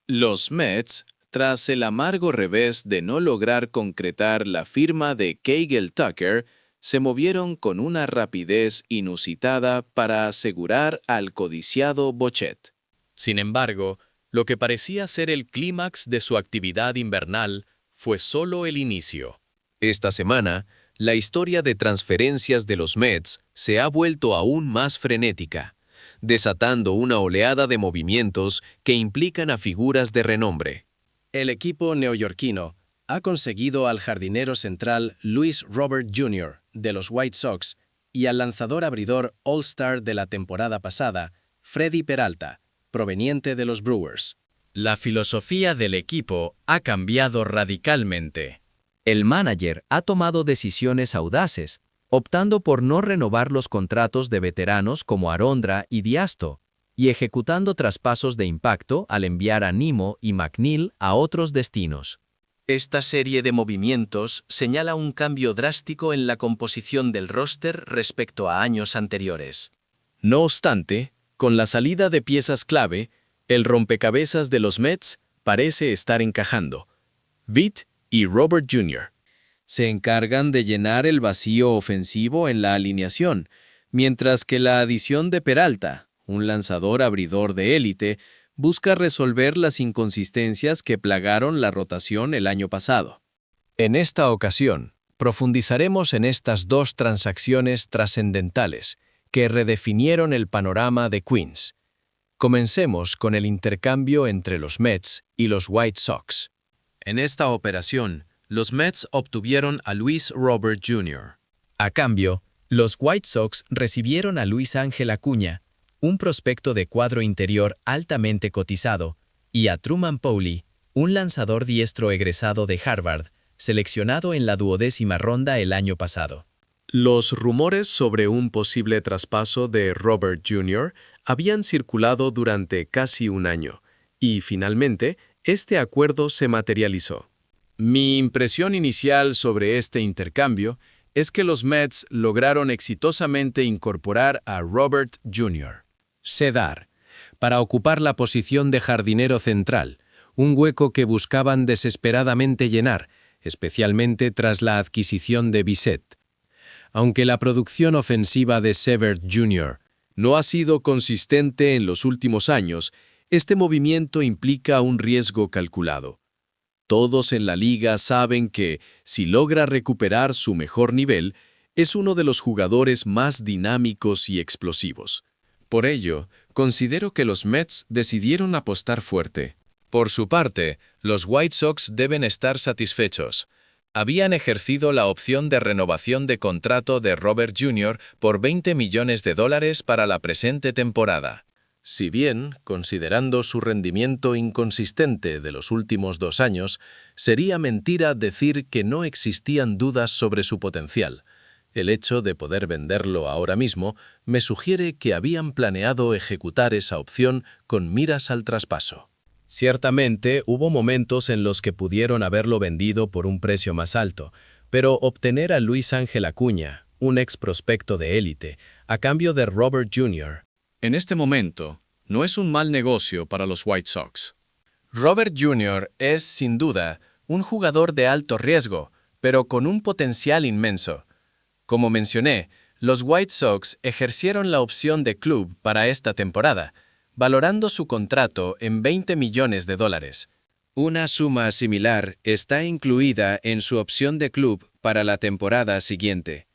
Los Mets, tras el amargo revés de no lograr concretar la firma de Kagel Tucker, se movieron con una rapidez inusitada para asegurar al codiciado Bochet. Sin embargo, lo que parecía ser el clímax de su actividad invernal fue solo el inicio. Esta semana, la historia de transferencias de los Mets se ha vuelto aún más frenética, desatando una oleada de movimientos que implican a figuras de renombre. El equipo neoyorquino ha conseguido al jardinero central Luis Robert Jr. de los White Sox y al lanzador abridor All-Star de la temporada pasada, Freddy Peralta, proveniente de los Brewers. La filosofía del equipo ha cambiado radicalmente. El manager ha tomado decisiones audaces, optando por no renovar los contratos de veteranos como Arondra y Diasto, y ejecutando traspasos de impacto al enviar a Nimmo y McNeil a otros destinos. Esta serie de movimientos señala un cambio drástico en la composición del roster respecto a años anteriores. No obstante, con la salida de piezas clave, el rompecabezas de los Mets parece estar encajando. Vitt y Robert Jr. Se encargan de llenar el vacío ofensivo en la alineación, mientras que la adición de Peralta, un lanzador abridor de élite, busca resolver las inconsistencias que plagaron la rotación el año pasado. En esta ocasión, profundizaremos en estas dos transacciones trascendentales que redefinieron el panorama de Queens. Comencemos con el intercambio entre los Mets y los White Sox. En esta operación, los Mets obtuvieron a Luis Robert Jr. A cambio, los White Sox recibieron a Luis Ángel Acuña, un prospecto de cuadro interior altamente cotizado, y a Truman Powley, un lanzador diestro egresado de Harvard, seleccionado en la 12ª ronda el año pasado. Los rumores sobre un posible traspaso de Robert Jr. habían circulado durante casi un año, y finalmente, este acuerdo se materializó. Mi impresión inicial sobre este intercambio es que los Mets lograron exitosamente incorporar a Robert Jr. Cedar, para ocupar la posición de jardinero central, un hueco que buscaban desesperadamente llenar, especialmente tras la adquisición de Bichette. Aunque la producción ofensiva de Sever Jr. no ha sido consistente en los últimos años, este movimiento implica un riesgo calculado. Todos en la liga saben que, si logra recuperar su mejor nivel, es uno de los jugadores más dinámicos y explosivos. Por ello, considero que los Mets decidieron apostar fuerte. Por su parte, los White Sox deben estar satisfechos. Habían ejercido la opción de renovación de contrato de Robert Jr. por $20 millones para la presente temporada. Si bien, considerando su rendimiento inconsistente de los últimos 2 años, sería mentira decir que no existían dudas sobre su potencial. El hecho de poder venderlo ahora mismo me sugiere que habían planeado ejecutar esa opción con miras al traspaso. Ciertamente, hubo momentos en los que pudieron haberlo vendido por un precio más alto, pero obtener a Luis Ángel Acuña, un ex prospecto de élite, a cambio de Robert Jr., en este momento, no es un mal negocio para los White Sox. Robert Jr. es, sin duda, un jugador de alto riesgo, pero con un potencial inmenso. Como mencioné, los White Sox ejercieron la opción de club para esta temporada, valorando su contrato en $20 millones. Una suma similar está incluida en su opción de club para la temporada siguiente.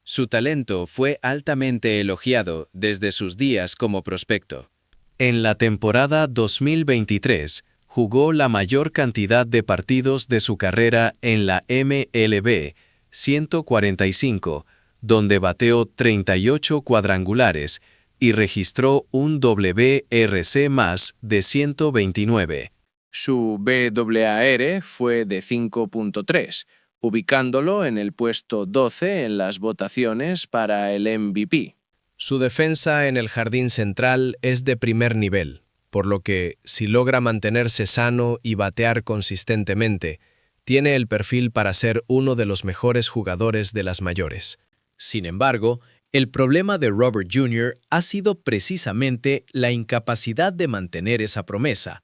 Su talento fue altamente elogiado desde sus días como prospecto. En la temporada 2023, jugó la mayor cantidad de partidos de su carrera en la MLB, 145, donde bateó 38 cuadrangulares y registró un WRC más de 129. Su BAR fue de 5.3, ubicándolo en el puesto 12 en las votaciones para el MVP. Su defensa en el jardín central es de primer nivel, por lo que, si logra mantenerse sano y batear consistentemente, tiene el perfil para ser uno de los mejores jugadores de las mayores. Sin embargo, el problema de Robert Jr. ha sido precisamente la incapacidad de mantener esa promesa.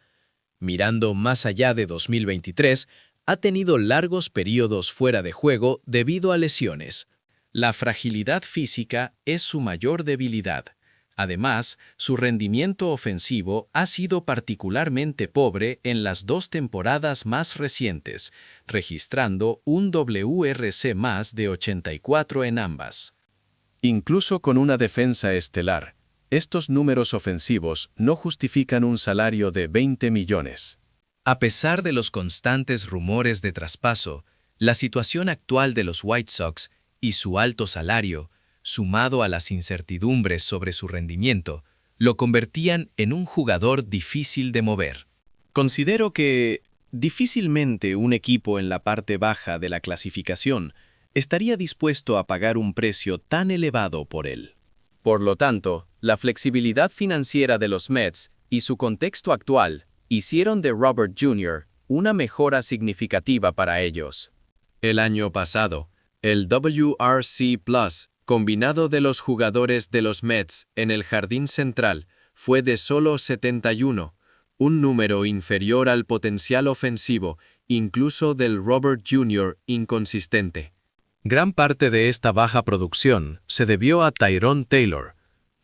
mirando más allá de 2023, ha tenido largos periodos fuera de juego debido a lesiones. La fragilidad física es su mayor debilidad. Además, su rendimiento ofensivo ha sido particularmente pobre en las 2 temporadas más recientes, registrando un WRC más de 84 en ambas. Incluso con una defensa estelar, estos números ofensivos no justifican un salario de 20 millones. A pesar de los constantes rumores de traspaso, la situación actual de los White Sox y su alto salario, sumado a las incertidumbres sobre su rendimiento, lo convertían en un jugador difícil de mover. Considero que difícilmente un equipo en la parte baja de la clasificación estaría dispuesto a pagar un precio tan elevado por él. Por lo tanto, la flexibilidad financiera de los Mets y su contexto actual hicieron de Robert Jr. una mejora significativa para ellos. El año pasado, el WRC Plus, combinado de los jugadores de los Mets en el jardín central, fue de solo 71, un número inferior al potencial ofensivo, incluso del Robert Jr. inconsistente. Gran parte de esta baja producción se debió a Tyrone Taylor.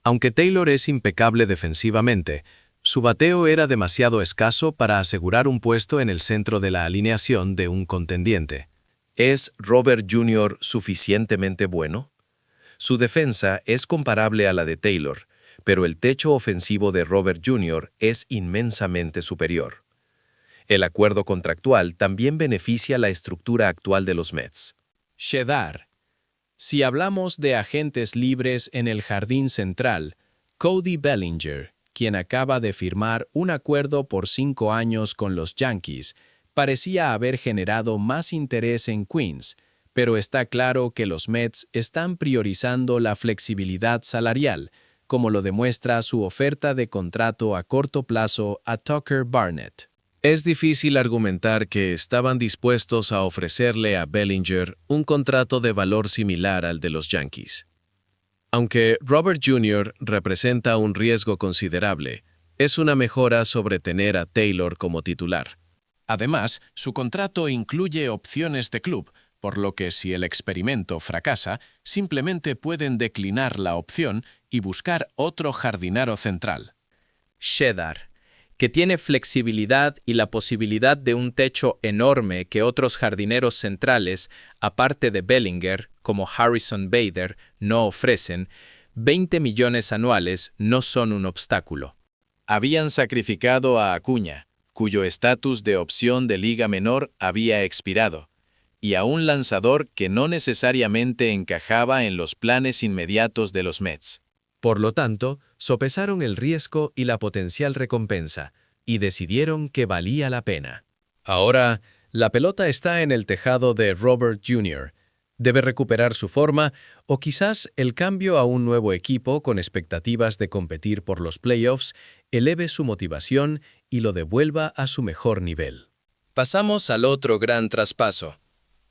Aunque Taylor es impecable defensivamente, su bateo era demasiado escaso para asegurar un puesto en el centro de la alineación de un contendiente. ¿Es Robert Jr. suficientemente bueno? Su defensa es comparable a la de Taylor, pero el techo ofensivo de Robert Jr. es inmensamente superior. El acuerdo contractual también beneficia la estructura actual de los Mets. Shedar. Si hablamos de agentes libres en el jardín central, Cody Bellinger, quien acaba de firmar un acuerdo por 5 años con los Yankees, parecía haber generado más interés en Queens, pero está claro que los Mets están priorizando la flexibilidad salarial, como lo demuestra su oferta de contrato a corto plazo a Tucker Barnett. Es difícil argumentar que estaban dispuestos a ofrecerle a Bellinger un contrato de valor similar al de los Yankees. Aunque Robert Jr. representa un riesgo considerable, es una mejora sobre tener a Taylor como titular. Además, su contrato incluye opciones de club, por lo que si el experimento fracasa, simplemente pueden declinar la opción y buscar otro jardinero central. Shedar, que tiene flexibilidad y la posibilidad de un techo enorme que otros jardineros centrales, aparte de Bellinger, como Harrison Bader, no ofrecen, 20 millones anuales no son un obstáculo. Habían sacrificado a Acuña, cuyo estatus de opción de liga menor había expirado, y a un lanzador que no necesariamente encajaba en los planes inmediatos de los Mets. Por lo tanto, sopesaron el riesgo y la potencial recompensa, y decidieron que valía la pena. Ahora, la pelota está en el tejado de Robert Jr. Debe recuperar su forma o quizás el cambio a un nuevo equipo con expectativas de competir por los playoffs eleve su motivación y lo devuelva a su mejor nivel. Pasamos al otro gran traspaso,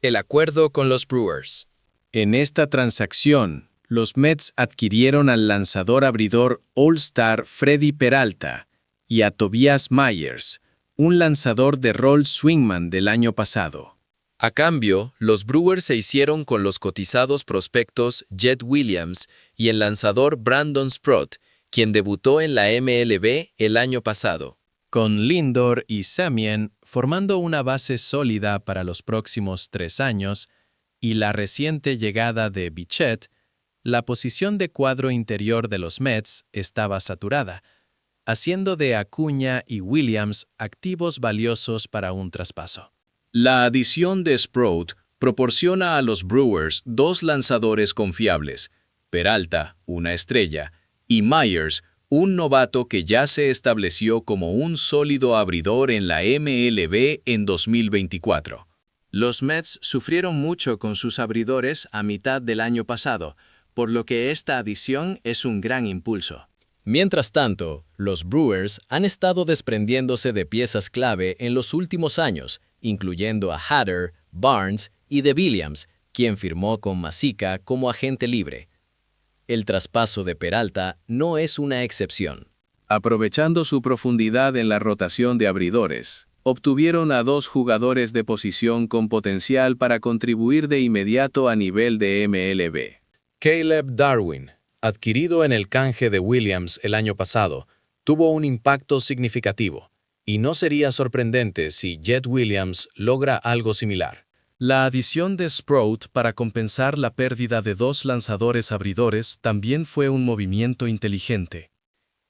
el acuerdo con los Brewers. En esta transacción, los Mets adquirieron al lanzador abridor All-Star Freddy Peralta y a Tobias Myers, un lanzador de rol swingman del año pasado. A cambio, los Brewers se hicieron con los cotizados prospectos Jed Williams y el lanzador Brandon Sproat, quien debutó en la MLB el año pasado. Con Lindor y Semien formando una base sólida para los próximos 3 años y la reciente llegada de Bichette, la posición de cuadro interior de los Mets estaba saturada, haciendo de Acuña y Williams activos valiosos para un traspaso. La adición de Sproat proporciona a los Brewers 2 lanzadores confiables, Peralta, una estrella, y Myers, un novato que ya se estableció como un sólido abridor en la MLB en 2024. Los Mets sufrieron mucho con sus abridores a mitad del año pasado, por lo que esta adición es un gran impulso. Mientras tanto, los Brewers han estado desprendiéndose de piezas clave en los últimos años, incluyendo a Hader, Barnes y de Williams, quien firmó con Masica como agente libre. El traspaso de Peralta no es una excepción. Aprovechando su profundidad en la rotación de abridores, obtuvieron a 2 jugadores de posición con potencial para contribuir de inmediato a nivel de MLB. Caleb Darwin, adquirido en el canje de Williams el año pasado, tuvo un impacto significativo, y no sería sorprendente si Jet Williams logra algo similar. La adición de Sprout para compensar la pérdida de 2 lanzadores abridores también fue un movimiento inteligente.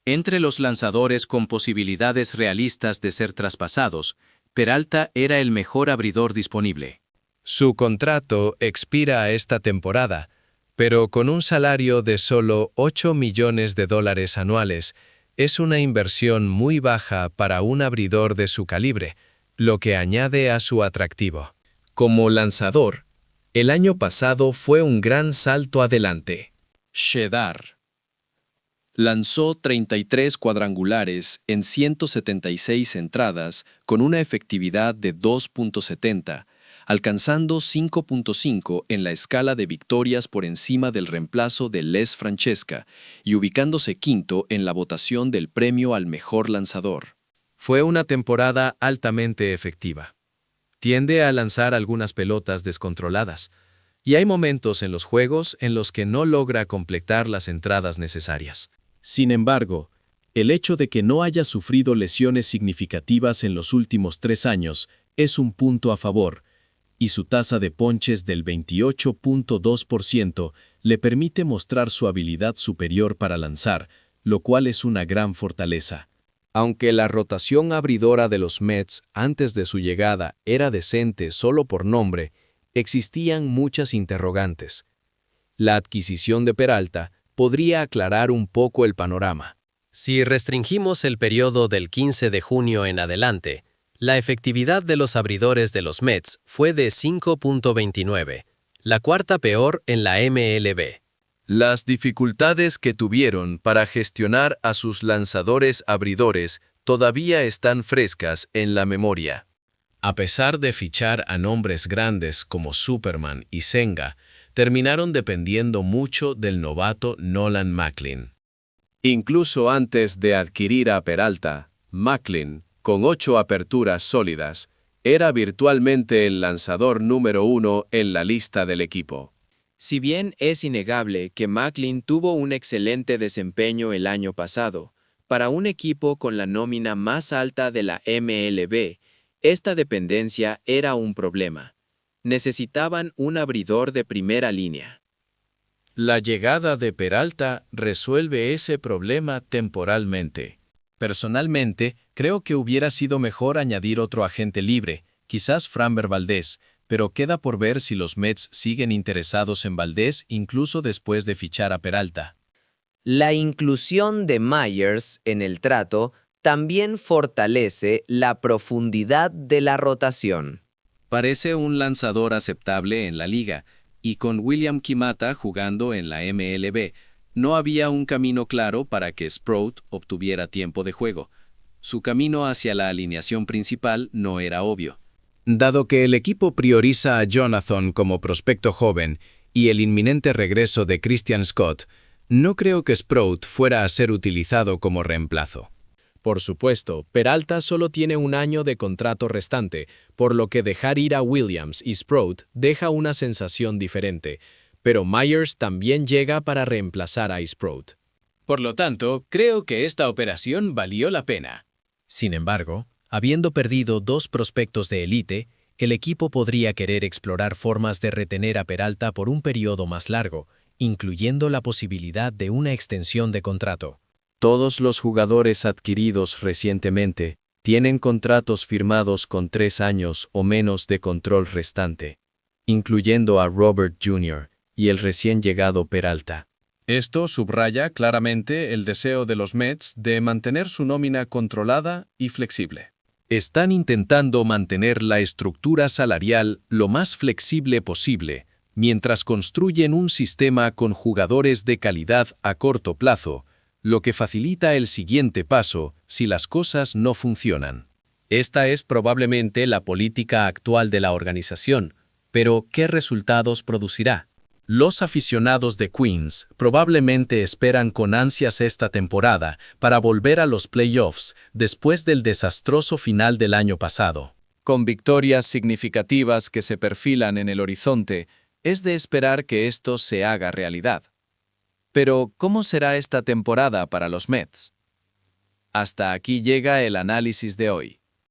Entre los lanzadores con posibilidades realistas de ser traspasados, Peralta era el mejor abridor disponible. Su contrato expira esta temporada, pero con un salario de solo $8 millones anuales, es una inversión muy baja para un abridor de su calibre, lo que añade a su atractivo. Como lanzador, el año pasado fue un gran salto adelante. Shedar. Lanzó 33 cuadrangulares en 176 entradas con una efectividad de 2.70, alcanzando 5.5 en la escala de victorias por encima del reemplazo de Les Francesca y ubicándose quinto en la votación del premio al mejor lanzador. Fue una temporada altamente efectiva. Tiende a lanzar algunas pelotas descontroladas, y hay momentos en los juegos en los que no logra completar las entradas necesarias. Sin embargo, el hecho de que no haya sufrido lesiones significativas en los últimos 3 años es un punto a favor, y su tasa de ponches del 28.2% le permite mostrar su habilidad superior para lanzar, lo cual es una gran fortaleza. Aunque la rotación abridora de los Mets antes de su llegada era decente solo por nombre, existían muchas interrogantes. La adquisición de Peralta podría aclarar un poco el panorama. Si restringimos el periodo del 15 de junio en adelante, la efectividad de los abridores de los Mets fue de 5.29, la cuarta peor en la MLB. Las dificultades que tuvieron para gestionar a sus lanzadores abridores todavía están frescas en la memoria. A pesar de fichar a nombres grandes como Superman y Senga, terminaron dependiendo mucho del novato Nolan Macklin. Incluso antes de adquirir a Peralta, Macklin, con 8 aperturas sólidas, era virtualmente el lanzador número 1 en la lista del equipo. Si bien es innegable que Macklin tuvo un excelente desempeño el año pasado, para un equipo con la nómina más alta de la MLB, esta dependencia era un problema. Necesitaban un abridor de primera línea. La llegada de Peralta resuelve ese problema temporalmente. Personalmente, creo que hubiera sido mejor añadir otro agente libre, quizás Framber Valdez, pero queda por ver si los Mets siguen interesados en Valdez incluso después de fichar a Peralta. La inclusión de Myers en el trato también fortalece la profundidad de la rotación. Parece un lanzador aceptable en la liga, y con William Kimata jugando en la MLB, no había un camino claro para que Sprout obtuviera tiempo de juego. Su camino hacia la alineación principal no era obvio. Dado que el equipo prioriza a Jonathan como prospecto joven y el inminente regreso de Christian Scott, no creo que Sprout fuera a ser utilizado como reemplazo. Por supuesto, Peralta solo tiene un año de contrato restante, por lo que dejar ir a Williams y Sprout deja una sensación diferente, pero Myers también llega para reemplazar a Sprout. Por lo tanto, creo que esta operación valió la pena. Sin embargo, habiendo perdido 2 prospectos de élite, el equipo podría querer explorar formas de retener a Peralta por un periodo más largo, incluyendo la posibilidad de una extensión de contrato. Todos los jugadores adquiridos recientemente tienen contratos firmados con 3 años o menos de control restante, incluyendo a Robert Jr. y el recién llegado Peralta. Esto subraya claramente el deseo de los Mets de mantener su nómina controlada y flexible. Están intentando mantener la estructura salarial lo más flexible posible, mientras construyen un sistema con jugadores de calidad a corto plazo, lo que facilita el siguiente paso si las cosas no funcionan. Esta es probablemente la política actual de la organización, pero ¿qué resultados producirá? Los aficionados de Queens probablemente esperan con ansias esta temporada para volver a los playoffs después del desastroso final del año pasado. Con victorias significativas que se perfilan en el horizonte, es de esperar que esto se haga realidad. Pero, ¿cómo será esta temporada para los Mets? Hasta aquí llega el análisis de hoy.